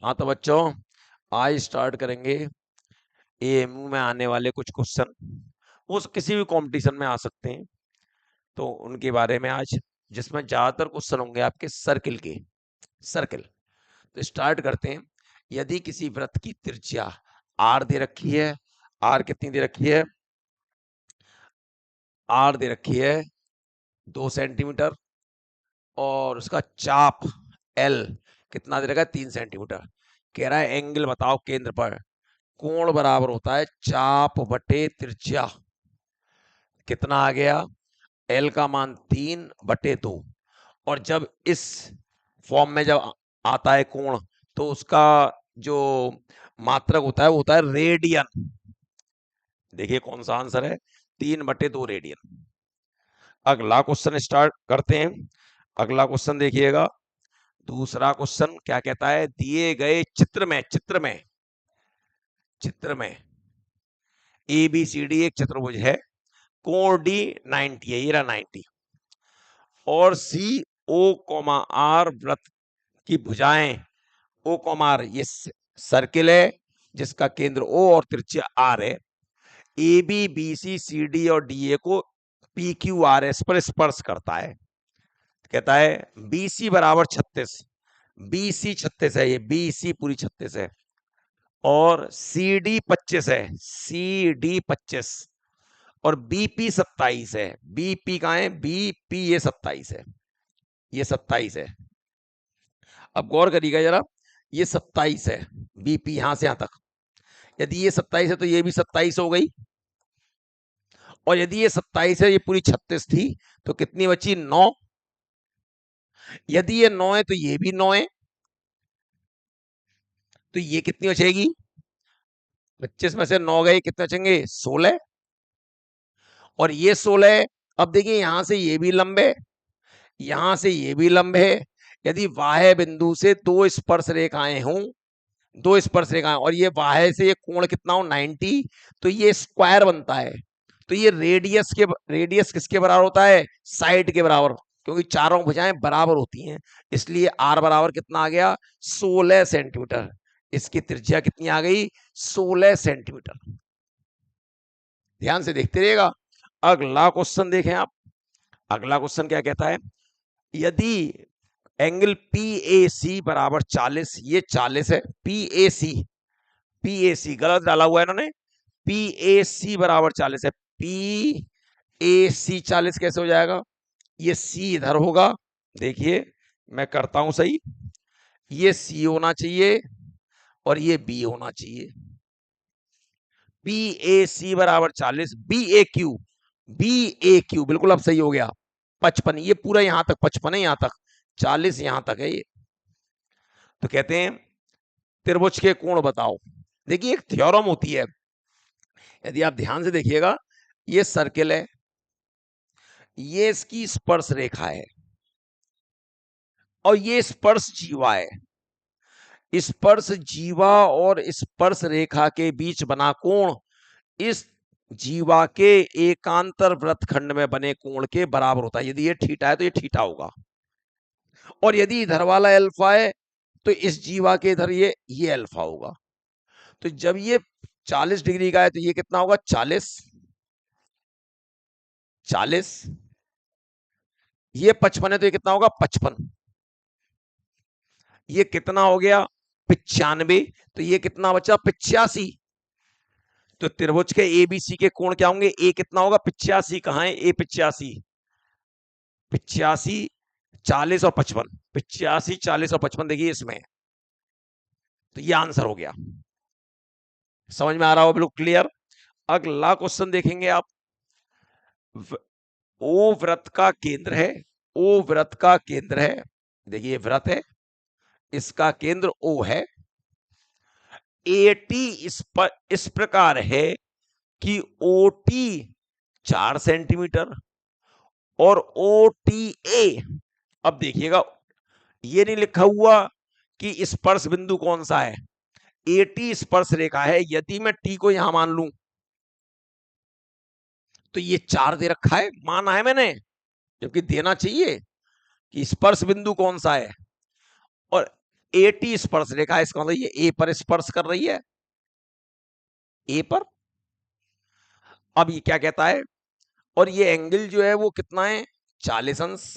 हाँ तो बच्चों, आज स्टार्ट करेंगे एएमयू में आने वाले कुछ क्वेश्चन। वो किसी भी कंपटीशन में आ सकते हैं, तो उनके बारे में आज, जिसमें ज्यादातर क्वेश्चन होंगे आपके सर्किल के। सर्किल तो स्टार्ट करते हैं। यदि किसी वृत्त की त्रिज्या आर दे रखी है, आर कितनी दे रखी है? आर दे रखी है 2 सेंटीमीटर, और उसका चाप एल कितना दे रखा है? 3 सेंटीमीटर। कह रहा है एंगल बताओ केंद्र पर। कोण बराबर होता है चाप बटे त्रिज्या। कितना आ गया? एल का मान 3/2। और जब इस फॉर्म में जब आता है कोण, तो उसका जो मात्रक होता है वो होता है रेडियन। देखिए कौन सा आंसर है? 3/2 रेडियन। अगला क्वेश्चन स्टार्ट करते हैं। अगला क्वेश्चन देखिएगा। दूसरा क्वेश्चन क्या कहता है? दिए गए चित्र में ए बी सी डी एक चतुर्भुज है। कोण डी 90 है, ये रहा 90, और सी ओ कॉमा आर वृत्त की भुजाएं ओ कॉमा आर, ये सर्किल है जिसका केंद्र ओ और त्रिज्या आर है। A B B C C D और डी ए को पी क्यू आर एस पर स्पर्श करता है। कहता है बी सी बराबर 36, बी सी 36 है, ये बी सी पूरी 36 है, और सी डी 25 है, सी डी 25, और बीपी 27 है। बीपी कहां है? बीपी ये 27 है, ये 27 है। अब गौर करिएगा जरा, ये 27 है, बीपी यहां से यहां तक। यदि ये 27 है तो ये भी 27 हो गई, और यदि ये 27 है, ये पूरी 36 थी, तो कितनी बची? 9। यदि ये 9 है तो ये भी 9 है, तो ये कितनी बचेगी? 25 में से 9 गए, कितने बचेंगे? 16। और ये 16 है। अब देखिए यहां से ये भी लंबे, यहां से ये भी लंबे है। यदि वाह्य बिंदु से दो स्पर्श रेखाएं हों, दो स्पर्श रेखाएं, और ये वाह्य से ये कोण कितना हो? 90, तो ये स्क्वायर बनता है। तो ये रेडियस किसके बराबर होता है? साइड के बराबर, क्योंकि चारों भुजाएं बराबर होती हैं। इसलिए आर बराबर कितना आ गया? 16 सेंटीमीटर। इसकी त्रिज्या कितनी आ गई? 16 सेंटीमीटर। ध्यान से देखते रहिएगा। अगला क्वेश्चन देखें आप। अगला क्वेश्चन क्या कहता है? यदि एंगल पी ए सी बराबर 40, ये 40 है, पी ए सी गलत डाला हुआ है इन्होंने। पी ए सी बराबर 40 है। पी ए सी 40 कैसे हो जाएगा? ये सी इधर होगा, देखिए मैं करता हूं सही। ये सी होना चाहिए और ये बी होना चाहिए। पी ए सी बराबर 40, बी ए क्यू बिल्कुल अब सही हो गया। 55, ये पूरा यहां तक 55 है, यहां तक 40 यहां तक है ये। तो कहते हैं त्रिभुज के कोण बताओ। देखिए एक थ्योरम होती है, यदि आप ध्यान से देखिएगा, ये सर्किल है, ये इसकी स्पर्श रेखा है, और ये स्पर्श जीवा है। स्पर्श जीवा और स्पर्श रेखा के बीच बना कोण इस जीवा के एकांतर वृत्तखंड में बने कोण के बराबर होता है। यदि ये थीटा है तो ये थीटा होगा, और यदि इधर वाला अल्फा है तो इस जीवा के इधर ये अल्फा होगा। तो जब ये 40 डिग्री का है तो ये कितना होगा? 40। ये 55 है तो ये कितना होगा? 55। ये कितना हो गया? 95। तो ये कितना बचा? 85। तो त्रिभुज के एबीसी के कोण क्या होंगे? ए कितना होगा? 85। कहां है ए? 85, 85, 40 और 55, 85, 40 और 55 देखिए इसमें। तो ये आंसर हो गया। समझ में आ रहा हो? बिल्कुल क्लियर। अगला क्वेश्चन देखेंगे आप। ओ वृत्त का केंद्र है, ओ वृत्त का केंद्र है, देखिए वृत्त है, इसका केंद्र ओ है। एटी इस प्रकार है कि ओटी 4 सेंटीमीटर और ओटीए, अब देखिएगा ये नहीं लिखा हुआ कि स्पर्श बिंदु कौन सा है। एटी स्पर्श रेखा है, यदि मैं टी को यहां मान लूं तो ये 4 दे रखा है, माना है मैंने, जबकि देना चाहिए कि स्पर्श बिंदु कौन सा है। और AT स्पर्श रेखा है, इसका मतलब ये ए पर स्पर्श कर रही है, ए पर। अब ये क्या कहता है, और ये एंगल जो है वो कितना है, 40 अंश।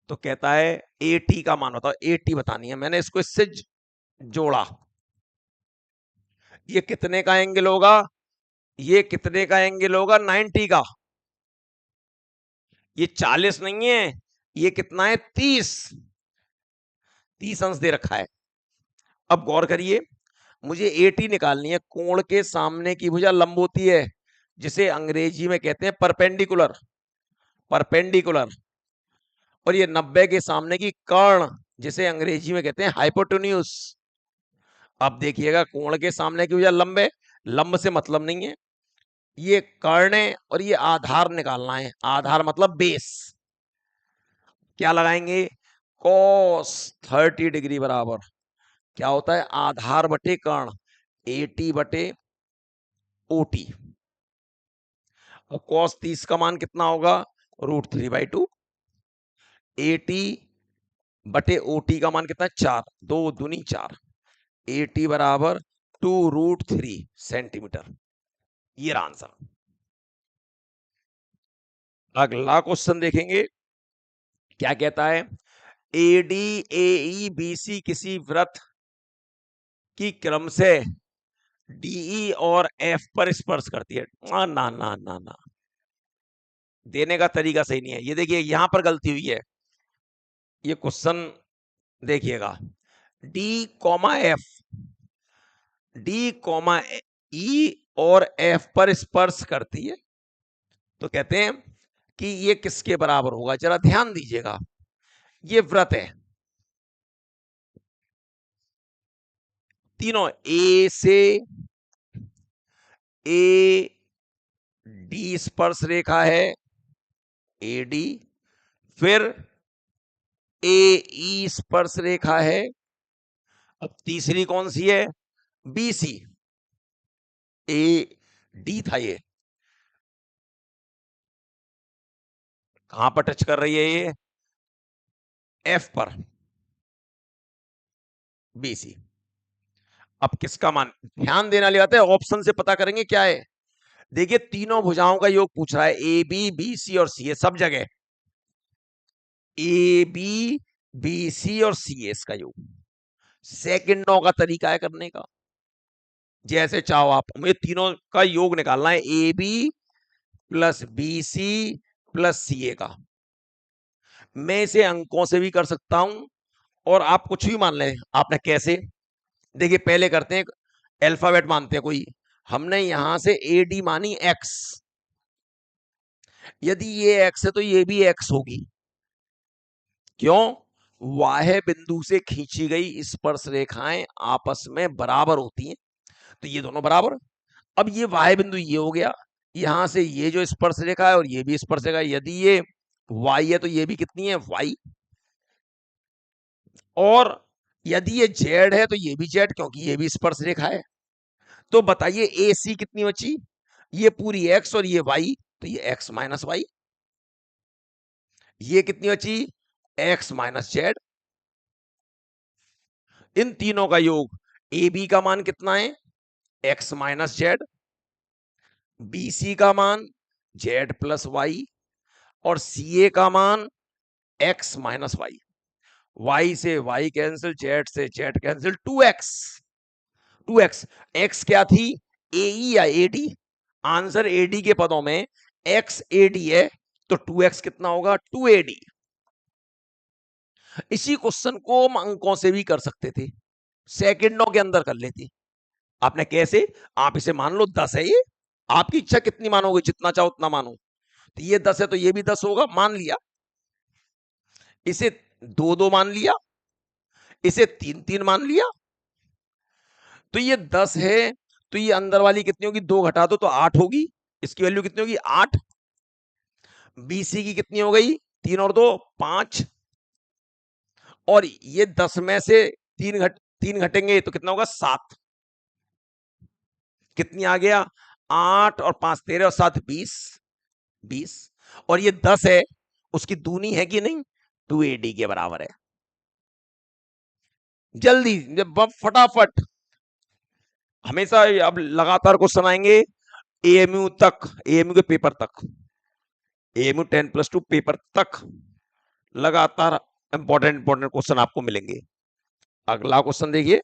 तो कहता है AT का मान बताओ, AT बतानी है, मैंने इसको इससे जोड़ा, ये कितने का एंगल होगा, ये कितने का एंगल होगा, 90 का। ये 40 नहीं है, ये कितना है, 30, 30 अंश दे रखा है। अब गौर करिए, मुझे AT निकालनी है, कोण के सामने की भुजा लंब होती है, जिसे अंग्रेजी में कहते हैं परपेंडिकुलर, परपेंडिकुलर। और ये 90 के सामने की कर्ण, जिसे अंग्रेजी में कहते हैं हाइपोटेन्यूज। अब देखिएगा, कोण के सामने की भुजा लंब है, लंब से मतलब नहीं है, ये कर्ण है, और ये आधार निकालना है, आधार मतलब बेस। क्या लगाएंगे, cos 30 डिग्री बराबर क्या होता है, आधार बटे कर्ण, AT बटे OT। और cos 30 का मान कितना होगा, √3/2। AT बटे OT का मान कितना है, 4, 2 दूनी 4, AT बराबर 2√3 सेंटीमीटर। ये आंसर। अगला क्वेश्चन देखेंगे, क्या कहता है, AD AE BC किसी वृत्त की क्रम से DE और F पर स्पर्श करती है। ना ना ना ना ना, देने का तरीका सही नहीं है। ये देखिए, यहां पर गलती हुई है, ये क्वेश्चन देखिएगा, D comma F, D comma E और F पर स्पर्श करती है, तो कहते हैं कि ये किसके बराबर होगा, जरा ध्यान दीजिएगा। ये वृत्त है, तीनों ए से ए डी स्पर्श रेखा है, AD, फिर AE स्पर्श रेखा है, अब तीसरी कौन सी है, BC, AD था, ये कहां पर टच कर रही है, ये F पर, BC। अब किसका मान, ध्यान देने वाली बात है, ऑप्शन से पता करेंगे क्या है। देखिए, तीनों भुजाओं का योग पूछ रहा है, AB BC और CA, सब जगह AB BC और CS का योग। सेकंडों का तरीका है करने का, जैसे चाहो आप, मुझे तीनों का योग निकालना है, AB plus BC plus CA का। मैं इसे अंकों से भी कर सकता हूं, और आप कुछ भी मान लें, आपने कैसे, देखिए पहले करते हैं, अल्फाबेट मानते हैं कोई, हमने यहां से AD मानी X, यदि ये X है तो ये भी X होगी, क्यों, वाहे बिंदु से खींची गई स्पर्श रेखाएं आपस में बराबर होती हैं, तो ये दोनों बराबर। अब ये वाहे बिंदु ये हो गया, यहां से ये जो स्पर्श रेखा है और ये भी स्पर्श रेखा है, यदि ये Y है तो ये भी कितनी है, Y। और यदि ये Z है तो ये भी Z, क्योंकि ये भी स्पर्श रेखा है। तो बताइए AC कितनी बची, ये पूरी X और ये Y, तो ये X माइनस Y। ये कितनी बची, X माइनस Z। इन तीनों का योग, AB का मान कितना है, X माइनस Z, BC का मान Z प्लस Y, और CA का मान X माइनस Y। Y से Y कैंसिल, Z से Z cancel, 2X, 2X। X क्या थी, AE या AD, आंसर AD के पदों में X AD है, तो 2X कितना होगा, 2AD। इसी क्वेश्चन को हम अंकों से भी कर सकते थे, सेकंडों के अंदर कर लेते। आपने कैसे, आप इसे मान लो 10 है, ये आपकी इच्छा कितनी मानोगे, जितना चाहो उतना मानो, तो ये 10 है तो ये भी 10 होगा, मान लिया। इसे 2-2 मान लिया, इसे 3-3 मान लिया, तो ये 10 है, तो ये अंदर वाली कितनी होगी, 2 घटा दो तो 8 होगी, इसकी वैल्यू कितनी होगी, 8। BC की कितनी हो गई, 3 और 2 5, और ये 10 में से 3 घटेंगे तो कितना होगा, 7। कितनी आ गया, 8 और 5 13 और 7 20, 20। और ये 10 है, उसकी दूनी है कि नहीं, 2AD के बराबर है। जल्दी फटाफट। हमेशा अब लगातार क्वेश्चन आएंगे एएमयू तक, एएमयू के पेपर तक, एएमयू 10+2 पेपर तक लगातार इंपॉर्टेंट इंपॉर्टेंट क्वेश्चन आपको मिलेंगे। अगला क्वेश्चन देखिए,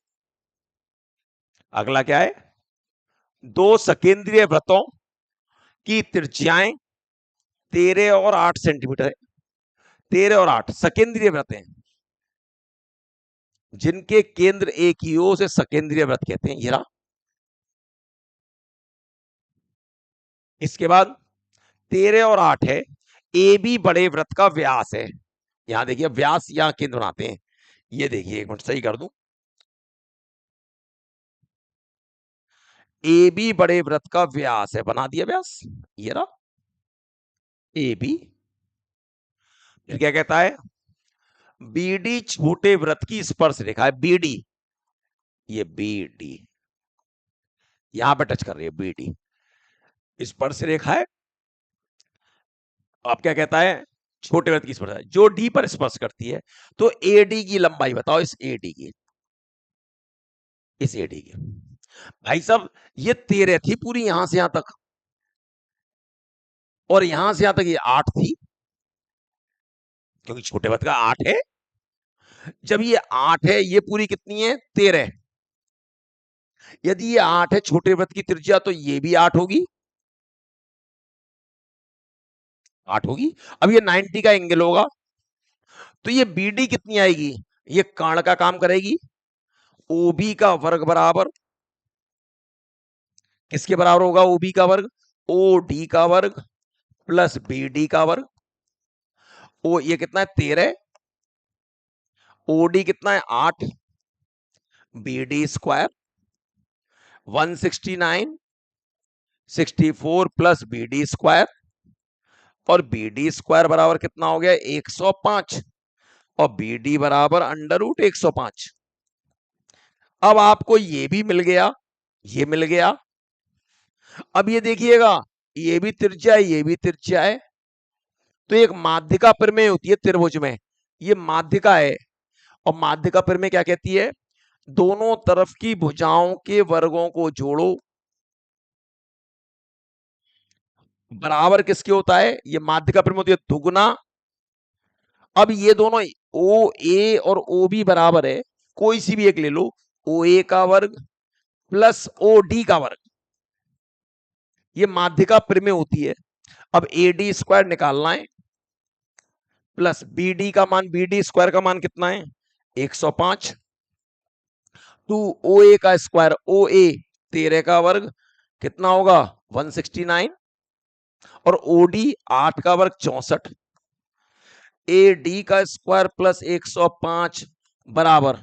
अगला क्या है, दो सकेंद्रीय वृत्तों की त्रिज्याएं 13 और 8 सेंटीमीटर है। 13 और 8 सकेंद्रीय वृत्त हैं, जिनके केंद्र एक ही हो उसे सकेंद्रीय वृत्त कहते हैं। ये रहा। इसके बाद 13 और 8 है, ए बी बड़े वृत्त का व्यास है। यहां देखिए व्यास, यहां केंद्र बनाते हैं। ये देखिए, एक मिनट सही कर दूं, ए बी बड़े वृत्त का व्यास है, बना दिया व्यास, ये रहा ए बी। फिर क्या कहता है, बीडी छोटे वृत्त की स्पर्श रेखा है, बीडी, ये बीडी यहां पर टच कर रही है, बीडी स्पर्श रेखा है। आप क्या कहता है, छोटे वृत्त की स्पर्श है जो डी पर स्पर्श करती है। तो एडी की लंबाई बताओ, इस एडी की, इस एडी की। भाई साहब ये 13 थी पूरी यहां से यहां तक, और यहां से यहां तक ये 8 थी, क्योंकि छोटे वृत्त का 8 है। जब ये 8 है, ये पूरी कितनी है, 13। यदि ये 8 है छोटे वृत्त की त्रिज्या, तो ये भी 8 होगी, 8 होगी। अब ये 90 का एंगल होगा, तो ये बीडी कितनी आएगी, ये कर्ण का काम करेगी। ओबी का वर्ग बराबर किसके बराबर होगा, ओबी का वर्ग, ओ डी का वर्ग प्लस बी डी का वर्ग। ओ ये कितना है, 13, ओडी कितना है, 8, B D square 169 64 plus B D square, और बी डी स्क्वायर बराबर कितना हो गया, 105, और बी डी बराबर √105। अब आपको ये भी मिल गया, ये मिल गया। अब ये देखिएगा, ये भी त्रिज्या है, ये भी त्रिज्या है, तो एक माध्यिका प्रमेय होती है त्रिभुज में, ये माध्यिका है। और माध्यिका प्रमेय क्या कहती है, दोनों तरफ की भुजाओं के वर्गों को जोड़ो, बराबर किसके होता है, ये माध्यिका प्रमेय होती है दुगुना। अब ये दोनों ओ ए और ओ बी बराबर है, कोई सी भी एक ले लो, ओ ए का वर्ग प्लस ओ डी का वर्ग, ये माध्यिका प्रमेय होती है। अब ए डी स्क्वायर निकालना है, प्लस बी डी का मान, बी डी स्क्वायर का मान कितना है, 105, टू ओ ए का स्क्वायर, ओ ए 13 का वर्ग कितना होगा, 169, और ओ डी 8 का वर्ग 64, ए डी का स्क्वायर प्लस 105 बराबर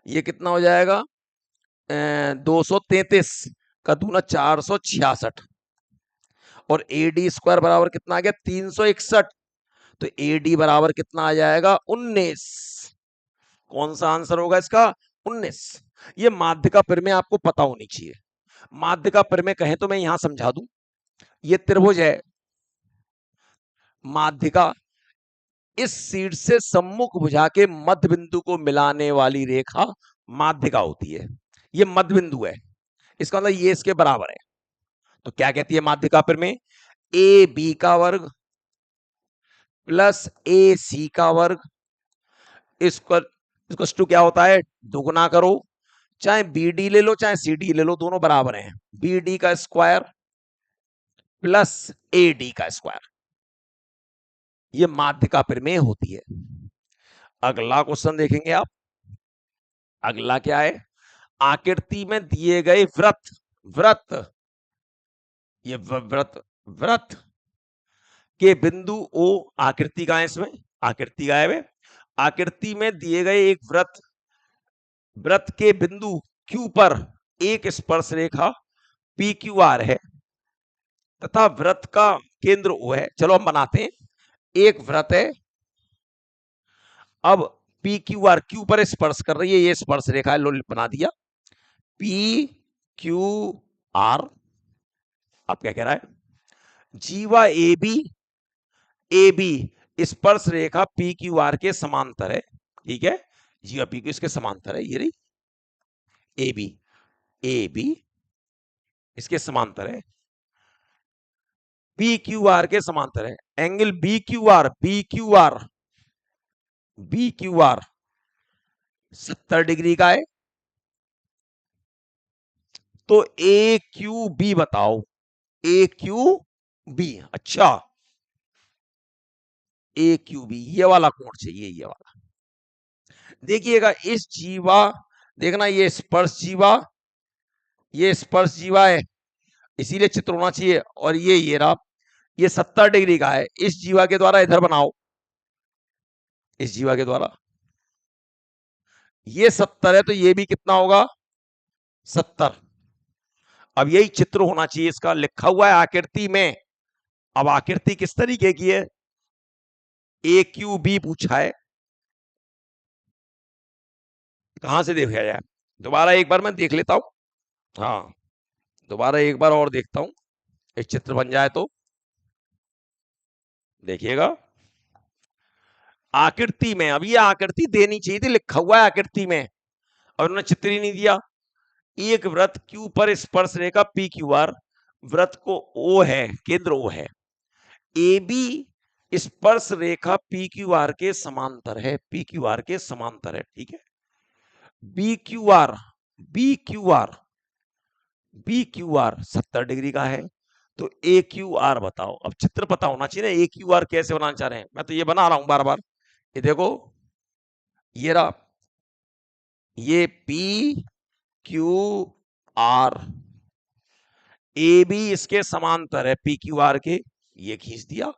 ये कितना हो जाएगा, 233 का दूना 466, और ए डी स्क्वायर बराबर कितना आ गया, 361, तो ए डी बराबर कितना आ जाएगा, 19। कौन सा आंसर होगा इसका, 19। ये माध्यिका प्रमेय आपको पता होनी चाहिए। माध्यिका प्रमेय कहें तो मैं यहां समझा दूं, ये त्रिभुज है, माध्यिका इस शीर्ष से सम्मुख भुजा के मध्य बिंदु को मिलाने वाली रेखा माध्यिका होती है। ये मध्य बिंदु है, इसका मतलब ये इसके बराबर है। तो क्या कहती है माध्यिका प्रमेय, ए बी का वर्ग प्लस ए सी का वर्ग, इसको क्या होता है, दुगुना करो, चाहे बी डी ले लो चाहे सी डी ले लो, दोनों बराबर हैं, बी डी का स्क्वायर प्लस ए डी का स्क्वायर, ये माध्यिका प्रमेय होती है। अगला क्वेश्चन देखेंगे आप, अगला क्या है, आकृति में दिए गए वृत्त, वृत्त ये वृत्त, वृत्त के बिंदु ओ, आकृति का है इसमें, आकृति गायब है, आकृति में दिए गए एक वृत्त, वृत्त के बिंदु Q पर एक स्पर्श रेखा पी क्यू आर है, तथा वृत्त का केंद्र O है। चलो हम बनाते हैं, एक वृत्त है, अब पी क्यू आर, क्यू पर स्पर्श कर रही है, ये स्पर्श रेखा है, लो बना दिया, पी क्यू आर। अब क्या कह रहा है, जीवा ए बी, ए बी स्पर्श रेखा पी क्यू आर के समांतर है, ठीक है, जी और पी क्यू इसके समांतर है, ये रही ए बी, ए बी इसके समांतर है, पी क्यू आर के समांतर है। Angle B Q R, B Q R, B Q R 70 degree का है। तो ए क्यू बी बताओ, ए क्यू बी, अच्छा ए क्यू बी, ये वाला कोण चाहिए, ये वाला। देखिएगा इस जीवा, देखना ये स्पर्श जीवा, ये स्पर्श जीवा है, इसीलिए चित्र होना चाहिए। और ये रहा, ये 70 डिग्री का है। इस जीवा के द्वारा इधर बनाओ, इस जीवा के द्वारा ये 70 है, तो ये भी कितना होगा 70। अब यही चित्र होना चाहिए, इसका लिखा हुआ है आकृति में। अब आकृति किस तरीके की है, ए क्यू बी पूछा है, कहां से देखा जाए, दोबारा एक बार मैं देख लेता हूं। हाँ दोबारा एक बार और देखता हूं, एक चित्र बन जाए तो देखिएगा आकृति में। अब ये आकृति देनी चाहिए थी, लिखा हुआ है आकृति में, और उन्होंने चित्र ही नहीं दिया। एक वृत्त क्यू पर स्पर्श रेखा पी क्यू आर, वृत्त को ओ है, केंद्र ओ है, ए बी स्पर्श रेखा पी क्यू आर के समांतर है, पी क्यू आर के समांतर है, ठीक है। B Q R, B Q R, B Q R 70 degree का है। तो ए क्यू आर बताओ। अब चित्र पता होना चाहिए ना, ए क्यू आर कैसे बनाना चाह रहे हैं, मैं तो ये बना रहा हूं बार बार। ये देखो ये रहा, ये P Q R, A B इसके समांतर है पी क्यू आर के, ये खींच दिया,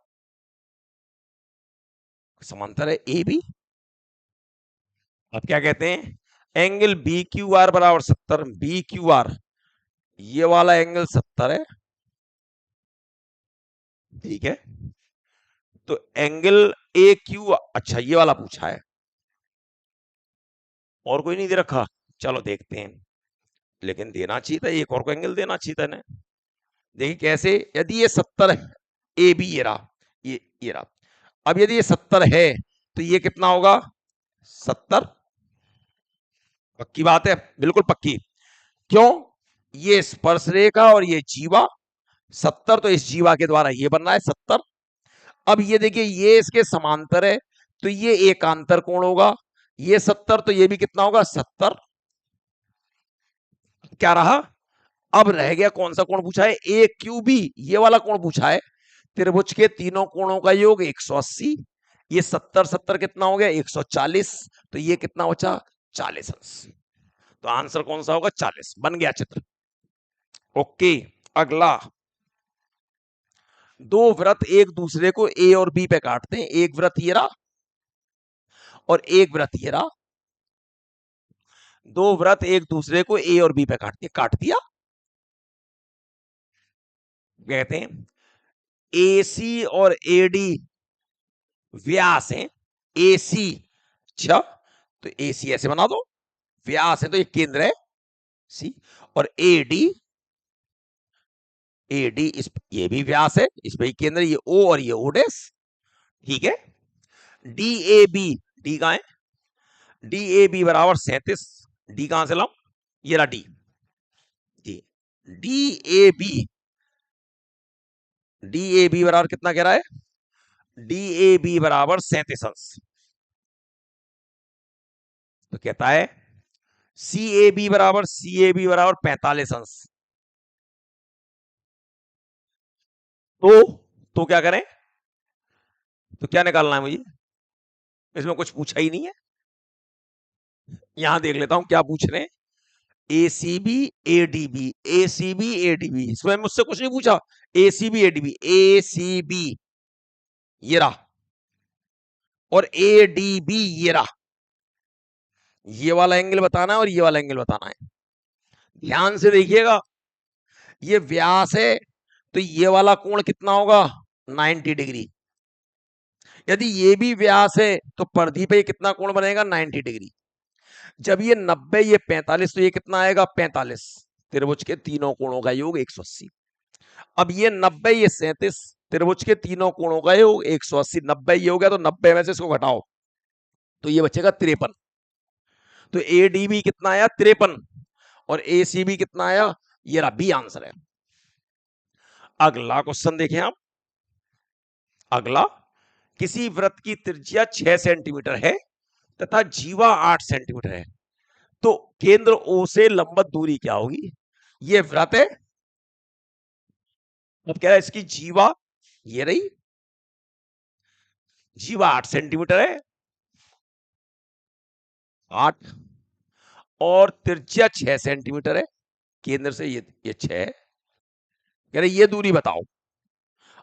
समांतर है ए बी। अब क्या कहते हैं, एंगल बी क्यू आर बराबर 70, बी क्यू आर ये वाला एंगल 70 है, ठीक है। तो एंगल ए क्यू, अच्छा ये वाला पूछा है, और कोई नहीं दे रखा, चलो देखते हैं। लेकिन देना चाहिए था, एक और को एंगल देना चाहिए था ना। देखिए कैसे, यदि ये 70 है, ए बी ये रहा, ये रहा। अब यदि ये 70 है तो ये कितना होगा 70, पक्की बात है, बिल्कुल पक्की। क्यों, ये स्पर्श रेखा और ये जीवा 70, तो इस जीवा के द्वारा ये बन रहा है 70। अब ये देखिए ये इसके समांतर है, तो ये एकांतर कोण होगा, ये 70, तो ये भी कितना होगा 70। क्या रहा, अब रह गया कौन सा कोण पूछा है, ए क्यू बी, ये वाला कोण पूछा है। त्रिभुज के तीनों कोणों का योग 180, ये 70 70 कितना हो गया 140, तो ये कितना बचा 40 अंश। तो आंसर कौन सा होगा 40, बन गया चित्र। ओके अगला, दो वृत्त एक दूसरे को ए और बी पे काटते हैं, एक वृत्त ये रहा और एक वृत्त ये रहा। दो वृत्त एक दूसरे को ए और बी पे काटते, काट दिया। कहते हैं ए सी और ए डी व्यास है, ए सी, अच्छा तो ए सी ऐसे बना दो, व्यास है तो ये केंद्र है सी, और ए डी इस ये भी व्यास है, इस पे केंद्र, ये ओ और ये ओ डैश, ठीक है। डी ए बी, डी कहां है, डी ए बी बराबर 37, डी कहां से लाऊं, ये रहा D, D A B, D A B बराबर कितना कह रहा है, डी ए बी बराबर 37 अंश। तो कहता है सी ए बी बराबर 45 अंश। तो क्या करें, तो क्या निकालना है मुझे, इसमें कुछ पूछा ही नहीं है। यहां देख लेता हूं क्या पूछ रहे हैं, A C B A D B, A C B A D B, इसमें मुझसे कुछ नहीं पूछा, A C B A D B, A C B ये रहा और ए डी बी ये रहा, ये वाला एंगल बताना है और ये वाला एंगल बताना है। ध्यान से देखिएगा, ये व्यास है तो ये वाला कोण कितना होगा 90 डिग्री। यदि ये भी व्यास है तो परिधि पे कितना कोण बनेगा 90 डिग्री। जब ये 90 ये 45, तो ये कितना आएगा 45, त्रिभुज के तीनों कोणों का योग 180। अब ये 90 ये 37, त्रिभुज के तीनों कोणों का योग 180, 90 ये हो गया, तो 90 में से इसको घटाओ तो ये बचेगा 53। तो ADB कितना आया 53 और ACB कितना आया, ये रहा बी आंसर है। अगला क्वेश्चन देखें आप। अगला, किसी वृत्त की त्रिज्या 6 सेंटीमीटर है तथा जीवा 8 सेंटीमीटर है, तो केंद्र O से लंबवत दूरी क्या होगी। ये वृत्त है, अब कह रहा है इसकी जीवा, ये रही जीवा 8 सेंटीमीटर है, 8, और त्रिज्या 6 सेंटीमीटर है, केंद्र से ये 6 है। कह रहे ये दूरी बताओ।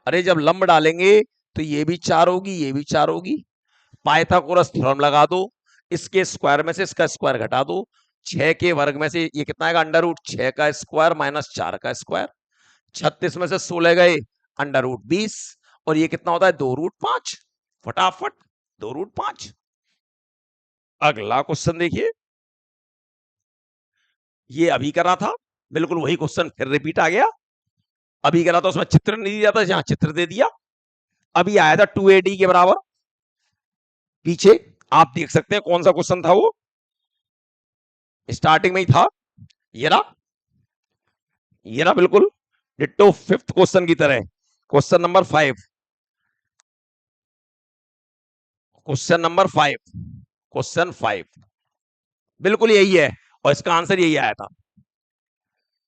अरे जब लंब डालेंगे तो ये भी 4 होगी, ये भी 4 होगी, पाइथागोरस थ्योरम लगा दो, इसके स्क्वायर में से इसका स्क्वायर घटा दो, 6 के वर्ग में से ये कितना आएगा, अंडर रूट 6 का स्क्वायर माइनस 4 का स्क्वायर, 36 में से 16 गए, अंडर रूट 20, और ये कितना होता है 2 रूट 5, फटाफट 2 रूट 5। अगला क्वेश्चन देखिए, ये अभी करा था, बिल्कुल वही क्वेश्चन फिर रिपीट आ गया। अभी करा था उसमें चित्र नहीं दिया था, जहां चित्र दे दिया। अभी आया था 2AD के बराबर, पीछे आप देख सकते हैं कौन सा क्वेश्चन था वो, स्टार्टिंग में ही था, ये रहा, ये रहा बिल्कुल डिट्टो 5th क्वेश्चन की तरह, question number 5, question number 5, question 5 बिल्कुल यही है, और इसका आंसर यही आया था।